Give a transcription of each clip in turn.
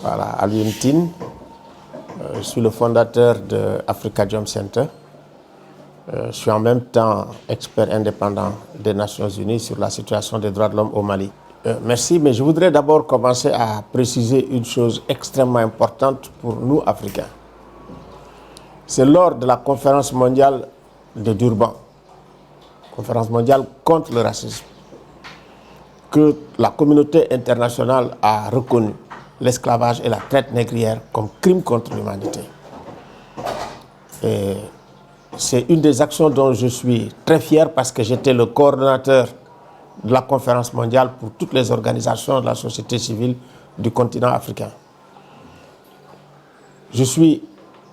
Voilà, Alioune Tine. Je suis le fondateur de Africa Jom Center. Je suis en même temps expert indépendant des Nations Unies sur la situation des droits de l'homme au Mali. Merci, mais je voudrais d'abord commencer à préciser une chose extrêmement importante pour nous, Africains. C'est lors de la conférence mondiale de Durban, conférence mondiale contre le racisme, que la communauté internationale a reconnu l'esclavage et la traite négrière comme crime contre l'humanité. Et c'est une des actions dont je suis très fier parce que j'étais le coordonnateur de la conférence mondiale pour toutes les organisations de la société civile du continent africain. Je suis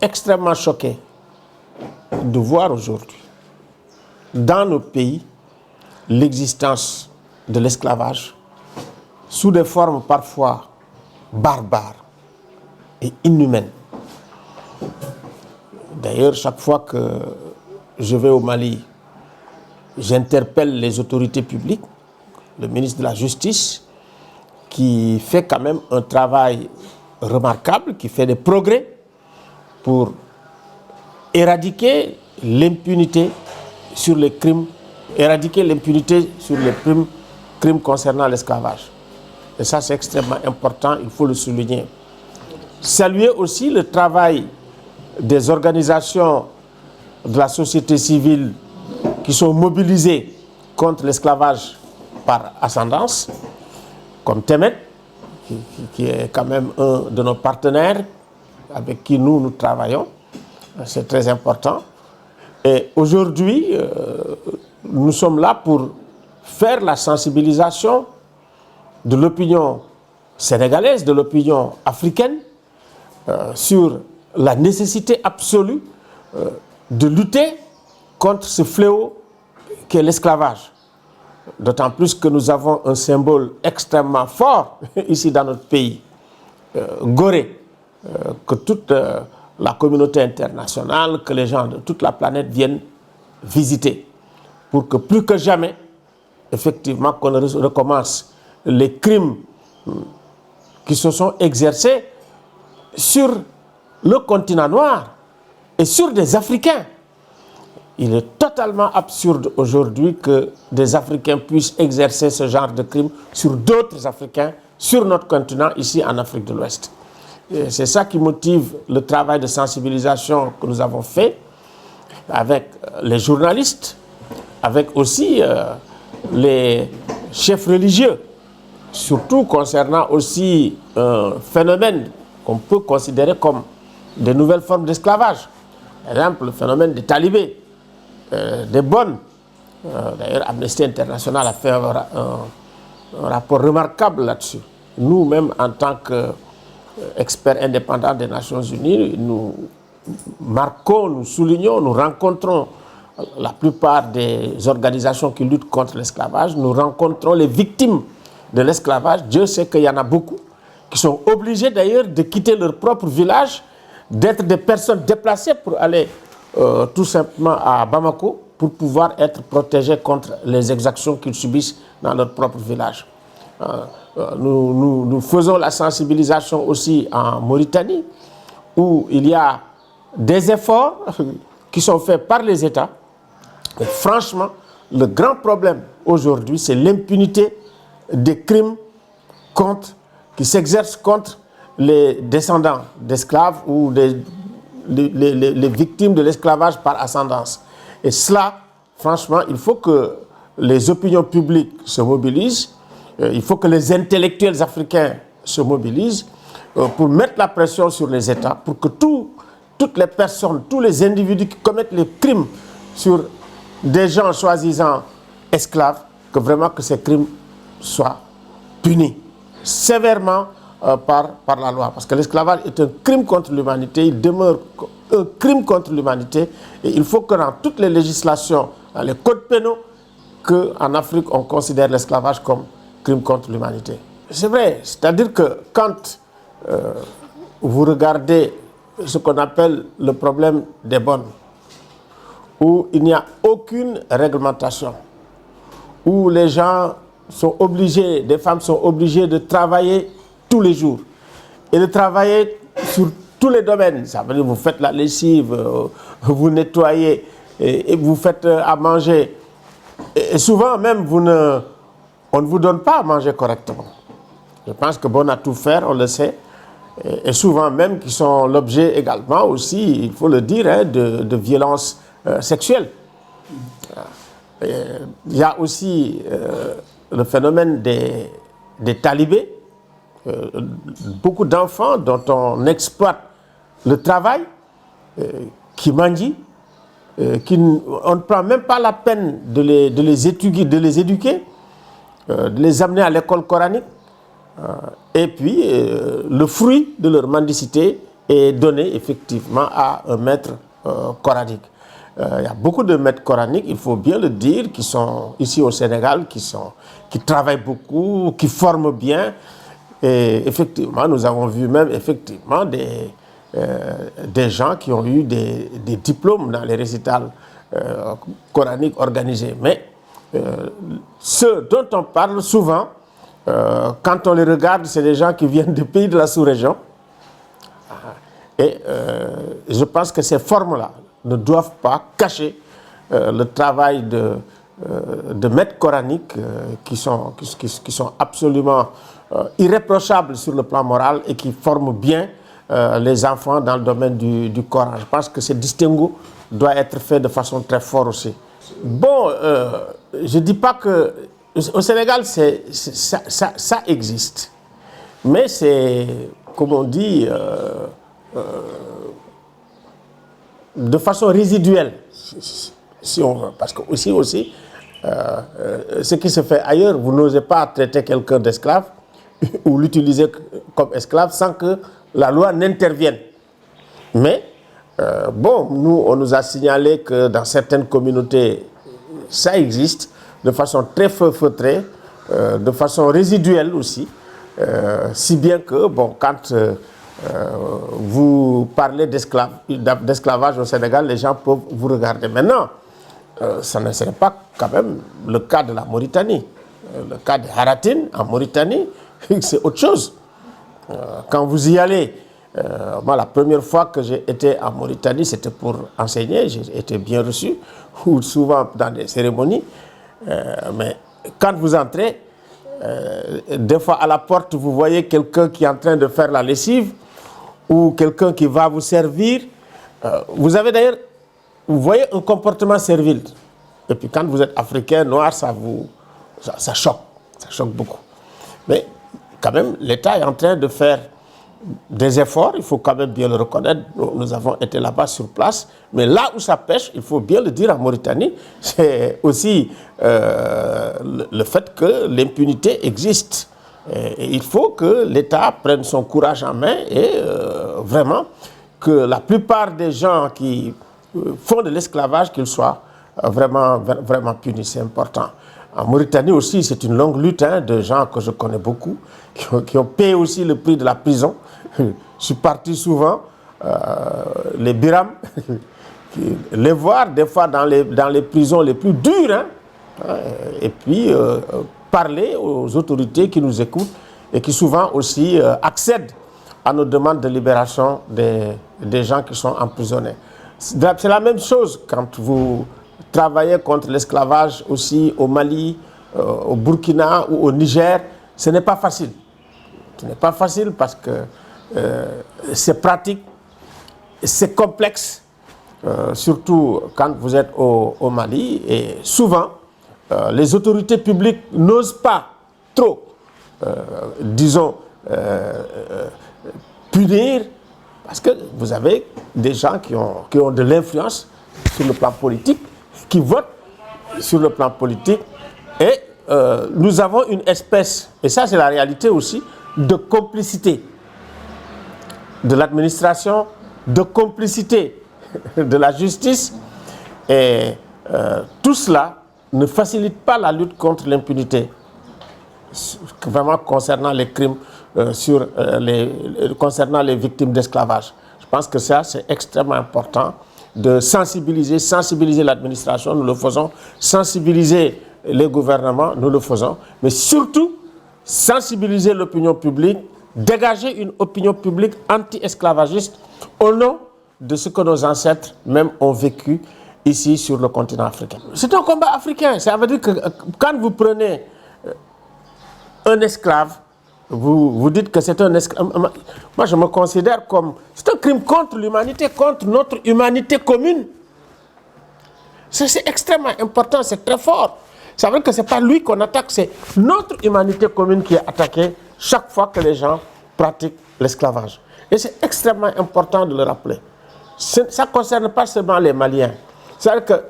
extrêmement choqué de voir aujourd'hui dans nos pays l'existence de l'esclavage sous des formes parfois barbares et inhumaines. D'ailleurs, chaque fois que je vais au Mali, j'interpelle les autorités publiques, le ministre de la Justice, qui fait quand même un travail remarquable, qui fait des progrès pour éradiquer l'impunité sur les crimes, crimes concernant l'esclavage. Et ça, c'est extrêmement important, il faut le souligner. Saluer aussi le travail des organisations de la société civile qui sont mobilisées contre l'esclavage par ascendance, comme Temet, qui est quand même un de nos partenaires avec qui nous travaillons. C'est très important. Et aujourd'hui, nous sommes là pour faire la sensibilisation de l'opinion sénégalaise, de l'opinion africaine, sur la nécessité absolue de lutter contre ce fléau qu'est l'esclavage. D'autant plus que nous avons un symbole extrêmement fort ici dans notre pays, Gorée, que toute la communauté internationale, que les gens de toute la planète viennent visiter, pour que plus que jamais, effectivement, qu'on recommence les crimes qui se sont exercés sur le continent noir et sur des Africains. Il est totalement absurde aujourd'hui que des Africains puissent exercer ce genre de crimes sur d'autres Africains, sur notre continent, ici en Afrique de l'Ouest. C'est ça qui motive le travail de sensibilisation que nous avons fait avec les journalistes, avec aussi les chefs religieux, surtout concernant aussi un phénomène qu'on peut considérer comme des nouvelles formes d'esclavage. Par exemple, le phénomène des talibés, des bonnes. D'ailleurs, Amnesty International a fait un rapport remarquable là-dessus. Nous-mêmes, en tant qu'experts indépendants des Nations Unies, nous marquons, nous soulignons, nous rencontrons la plupart des organisations qui luttent contre l'esclavage. Nous rencontrons les victimes de l'esclavage. Dieu sait qu'il y en a beaucoup qui sont obligés d'ailleurs de quitter leur propre village, d'être des personnes déplacées pour aller tout simplement à Bamako pour pouvoir être protégés contre les exactions qu'ils subissent dans leur propre village. Nous faisons la sensibilisation aussi en Mauritanie, où il y a des efforts qui sont faits par les États. Et franchement, le grand problème aujourd'hui, c'est l'impunité des crimes qui s'exercent contre les descendants d'esclaves ou les victimes de l'esclavage par ascendance. Et cela, franchement, il faut que les opinions publiques se mobilisent, il faut que les intellectuels africains se mobilisent pour mettre la pression sur les États, pour que toutes les personnes, tous les individus qui commettent les crimes sur des gens soi-disant esclaves, que ces crimes soient punis sévèrement par la loi. Parce que l'esclavage est un crime contre l'humanité, il demeure un crime contre l'humanité. Et il faut que dans toutes les législations, dans les codes pénaux, qu'en Afrique, on considère l'esclavage comme crime contre l'humanité. C'est vrai, c'est-à-dire que quand vous regardez ce qu'on appelle le problème des bonnes, où il n'y a aucune réglementation, où les gens sont obligés, des femmes sont obligées de travailler tous les jours. et de travailler sur tous les domaines. Ça veut dire vous faites la lessive, vous nettoyez, et vous faites à manger. Et souvent même, on ne vous donne pas à manger correctement. Je pense que bon à tout faire, on le sait. Et souvent même qui sont l'objet également aussi, il faut le dire, hein, de violences sexuelles. Il y a aussi le phénomène des talibés. Beaucoup d'enfants dont on exploite le travail, qui mendient, on ne prend même pas la peine de les éduquer, de les amener à l'école coranique. Et puis, le fruit de leur mendicité est donné effectivement à un maître coranique. Il y a beaucoup de maîtres coraniques, il faut bien le dire, qui sont ici au Sénégal, qui travaillent beaucoup, qui forment bien. Et effectivement, nous avons vu même effectivement des gens qui ont eu des diplômes dans les récitals coraniques organisés. Mais ceux dont on parle souvent, quand on les regarde, c'est des gens qui viennent des pays de la sous-région. Et je pense que ces formes-là ne doivent pas cacher le travail de maîtres coraniques qui sont absolument irréprochables sur le plan moral et qui forment bien les enfants dans le domaine du Coran. Je pense que ce distinguo doit être fait de façon très forte aussi. Bon, je ne dis pas que au Sénégal, ça existe, mais c'est, comme on dit, de façon résiduelle, si on veut. Parce que aussi ce qui se fait ailleurs, vous n'osez pas traiter quelqu'un d'esclave ou l'utiliser comme esclave sans que la loi n'intervienne. Mais, bon, nous, on nous a signalé que dans certaines communautés, ça existe de façon très feutrée, de façon résiduelle aussi, si bien que, bon, quand vous parlez d'esclavage au Sénégal, les gens peuvent vous regarder. Maintenant, ce n'est pas quand même le cas de la Mauritanie. Le cas de Haratine en Mauritanie, c'est autre chose. Quand vous y allez, moi, la première fois que j'ai été en Mauritanie, c'était pour enseigner, j'ai été bien reçu, ou souvent dans des cérémonies. Mais quand vous entrez, des fois à la porte, vous voyez quelqu'un qui est en train de faire la lessive, ou quelqu'un qui va vous servir. Vous avez d'ailleurs, vous voyez un comportement servile. Et puis quand vous êtes africain, noir, ça choque beaucoup. Mais quand même, l'État est en train de faire des efforts, il faut quand même bien le reconnaître. Nous avons été là-bas sur place, mais là où ça pêche, il faut bien le dire en Mauritanie, c'est aussi le fait que l'impunité existe. Et il faut que l'État prenne son courage en main et vraiment que la plupart des gens qui font de l'esclavage, qu'ils soient vraiment punis, c'est important. En Mauritanie aussi, c'est une longue lutte de gens que je connais beaucoup, qui ont payé aussi le prix de la prison. Je suis parti souvent, les Biram, les voir des fois dans les prisons les plus dures, et puis parler aux autorités qui nous écoutent et qui souvent aussi accèdent à nos demandes de libération des gens qui sont emprisonnés. C'est la même chose quand vous travailler contre l'esclavage aussi au Mali, au Burkina ou au Niger. Ce n'est pas facile. Ce n'est pas facile parce que c'est pratique, c'est complexe, surtout quand vous êtes au Mali. Et souvent, les autorités publiques n'osent pas trop, disons, punir, parce que vous avez des gens qui ont de l'influence sur le plan politique, qui votent sur le plan politique, et nous avons une espèce, et ça c'est la réalité aussi, de complicité de l'administration, de complicité de la justice, et tout cela ne facilite pas la lutte contre l'impunité, vraiment concernant les crimes, concernant les victimes d'esclavage. Je pense que ça c'est extrêmement important, de sensibiliser l'administration, nous le faisons, sensibiliser les gouvernements, nous le faisons, mais surtout sensibiliser l'opinion publique dégager une opinion publique anti-esclavagiste au nom de ce que nos ancêtres même ont vécu ici sur le continent africain. C'est un combat africain. Ça veut dire que quand vous prenez un esclave, vous dites que c'est un esclave. Moi, je me considère comme... C'est un crime contre l'humanité, contre notre humanité commune. C'est extrêmement important, c'est très fort. Ça veut dire que ce n'est pas lui qu'on attaque, c'est notre humanité commune qui est attaquée chaque fois que les gens pratiquent l'esclavage. Et c'est extrêmement important de le rappeler. Ça ne concerne pas seulement les Maliens. C'est-à-dire que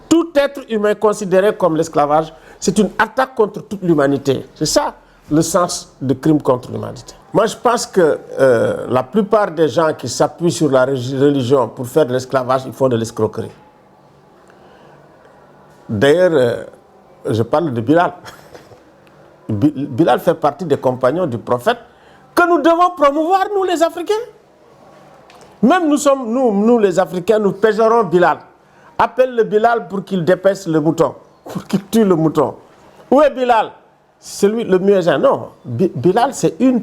tout être humain considéré comme l'esclavage, c'est une attaque contre toute l'humanité. C'est ça le sens de crime contre l'humanité. Moi, je pense que la plupart des gens qui s'appuient sur la religion pour faire de l'esclavage, ils font de l'escroquerie. D'ailleurs, je parle de Bilal. Bilal fait partie des compagnons du prophète que nous devons promouvoir, nous les Africains. Même nous les Africains, nous pèserons Bilal. Appelle le Bilal pour qu'il dépaisse le mouton, pour qu'il tue le mouton. Où est Bilal? Celui le muezzin. Non, Bilal, c'est une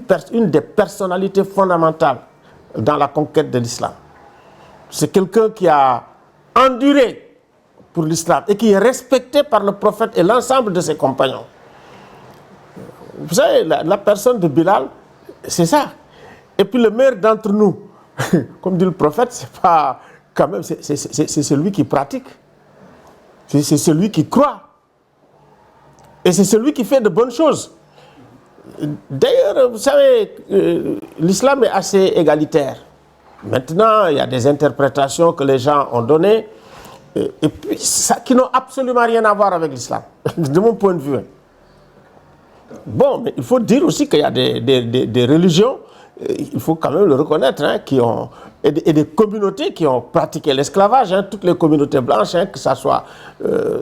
des personnalités fondamentales dans la conquête de l'islam. C'est quelqu'un qui a enduré pour l'islam et qui est respecté par le prophète et l'ensemble de ses compagnons. Vous savez, la personne de Bilal, c'est ça. Et puis le meilleur d'entre nous, comme dit le prophète, c'est pas quand même, c'est celui qui pratique. C'est celui qui croit. Et c'est celui qui fait de bonnes choses. D'ailleurs, vous savez, l'islam est assez égalitaire. Maintenant, il y a des interprétations que les gens ont données, et puis ça, qui n'ont absolument rien à voir avec l'islam, de mon point de vue. Bon, mais il faut dire aussi qu'il y a des religions, il faut quand même le reconnaître, hein, et des communautés qui ont pratiqué l'esclavage, hein, toutes les communautés blanches, hein, que ça soit...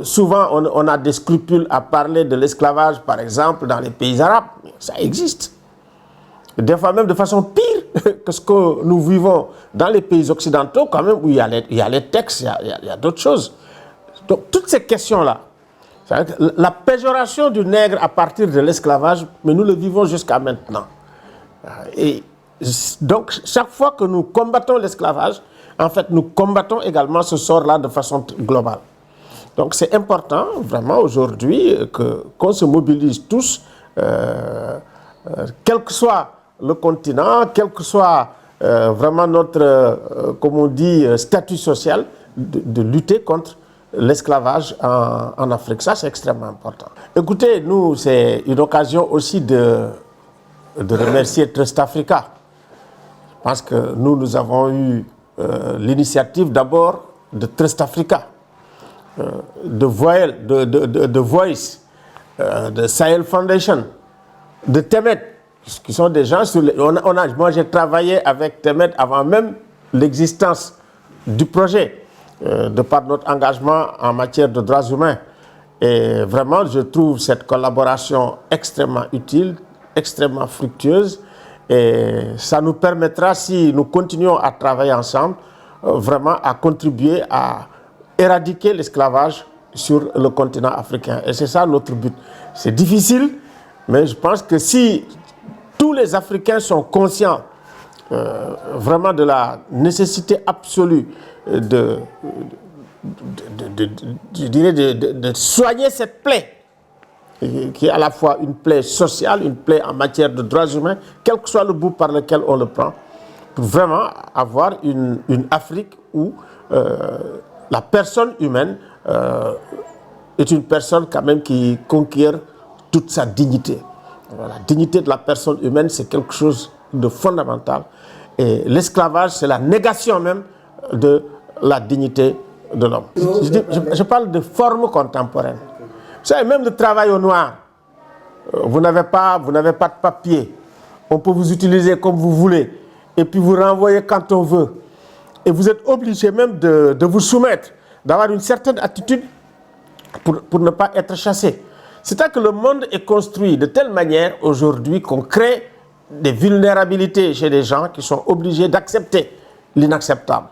souvent, on a des scrupules à parler de l'esclavage, par exemple, dans les pays arabes. Ça existe. Des fois même de façon pire que ce que nous vivons dans les pays occidentaux, quand même, où il y a les textes, il y a d'autres choses. Donc, toutes ces questions-là, la péjoration du nègre à partir de l'esclavage, mais nous le vivons jusqu'à maintenant. Et donc, chaque fois que nous combattons l'esclavage, en fait, nous combattons également ce sort-là de façon globale. Donc, c'est important, vraiment, aujourd'hui, qu'on se mobilise tous, quel que soit le continent, quel que soit vraiment notre, comme on dit, statut social, de lutter contre l'esclavage en Afrique. Ça, c'est extrêmement important. Écoutez, nous, c'est une occasion aussi de remercier Trust Africa. Je pense que nous avons eu l'initiative d'abord de Trust Africa, de Voice, de Sahel Foundation, de Temet, qui sont des gens sur moi, j'ai travaillé avec Temet avant même l'existence du projet, de par notre engagement en matière de droits humains. Et vraiment, je trouve cette collaboration extrêmement utile, extrêmement fructueuse, et ça nous permettra, si nous continuons à travailler ensemble, vraiment à contribuer à éradiquer l'esclavage sur le continent africain. Et c'est ça notre but. C'est difficile, mais je pense que si tous les Africains sont conscients vraiment de la nécessité absolue de soigner cette plaie, qui est à la fois une plaie sociale, une plaie en matière de droits humains, quel que soit le bout par lequel on le prend, pour vraiment avoir une Afrique où la personne humaine est une personne quand même qui conquiert toute sa dignité. La dignité de la personne humaine, c'est quelque chose de fondamental. Et l'esclavage, c'est la négation même de la dignité de l'homme. Je parle de forme contemporaine. Vous savez, même le travail au noir, vous n'avez pas de papier. On peut vous utiliser comme vous voulez. Et puis vous renvoyer quand on veut. Et vous êtes obligé même de vous soumettre, d'avoir une certaine attitude pour ne pas être chassé. C'est-à-dire que le monde est construit de telle manière aujourd'hui qu'on crée des vulnérabilités chez des gens qui sont obligés d'accepter l'inacceptable.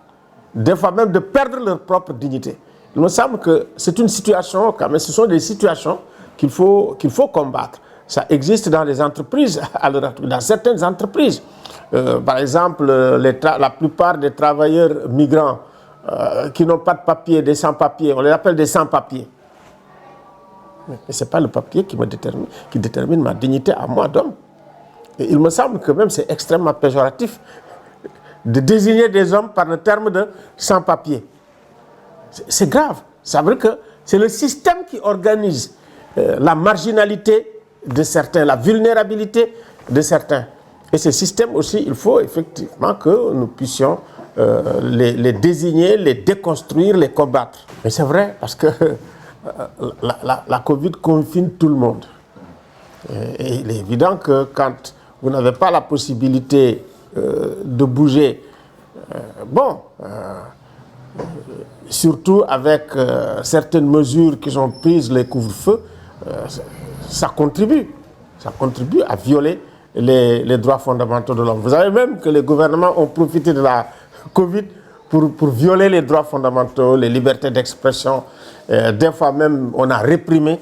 Des fois même de perdre leur propre dignité. Il me semble que c'est une situation, quand même, ce sont des situations qu'il faut combattre. Ça existe dans les entreprises, dans certaines entreprises. Par exemple, la plupart des travailleurs migrants qui n'ont pas de papier, des sans-papiers, on les appelle des sans-papiers. Mais ce n'est pas le papier qui détermine ma dignité à moi d'homme. Et il me semble que même c'est extrêmement péjoratif de désigner des hommes par le terme de sans-papiers. C'est grave. Ça veut dire que c'est le système qui organise la marginalité de certains, la vulnérabilité de certains. Et ce système aussi, il faut effectivement que nous puissions les désigner, les déconstruire, les combattre. Mais c'est vrai, parce que la Covid confine tout le monde. Et il est évident que quand vous n'avez pas la possibilité de bouger, surtout avec certaines mesures qui sont prises, les couvre-feux, ça contribue à violer les droits fondamentaux de l'homme. Vous savez même que les gouvernements ont profité de la Covid pour violer les droits fondamentaux, les libertés d'expression. Des fois même, on a réprimé.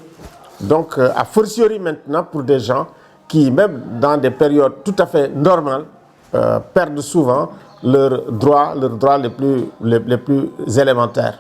Donc, a fortiori maintenant pour des gens qui, même dans des périodes tout à fait normales, perdent souvent leurs droits les plus élémentaires.